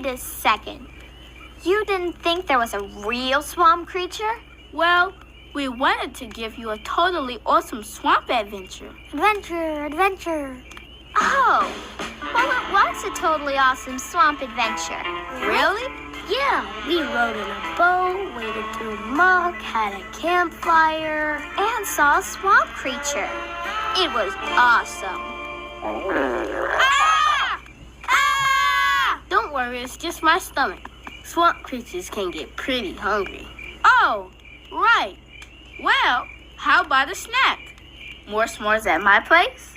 Wait a second. You didn't think there was a real swamp creature? Well, we wanted to give you a totally awesome swamp adventure. Adventure. Oh, well, it was a totally awesome swamp adventure. Really? Yeah, we rode in a boat, waded through muck, had a campfire, and saw a swamp creature. It was awesome. Ah! Ah! Don't worry, it's just my stomach. Swamp creatures can get pretty hungry. Oh, right. Well, how about a snack? More s'mores at my place?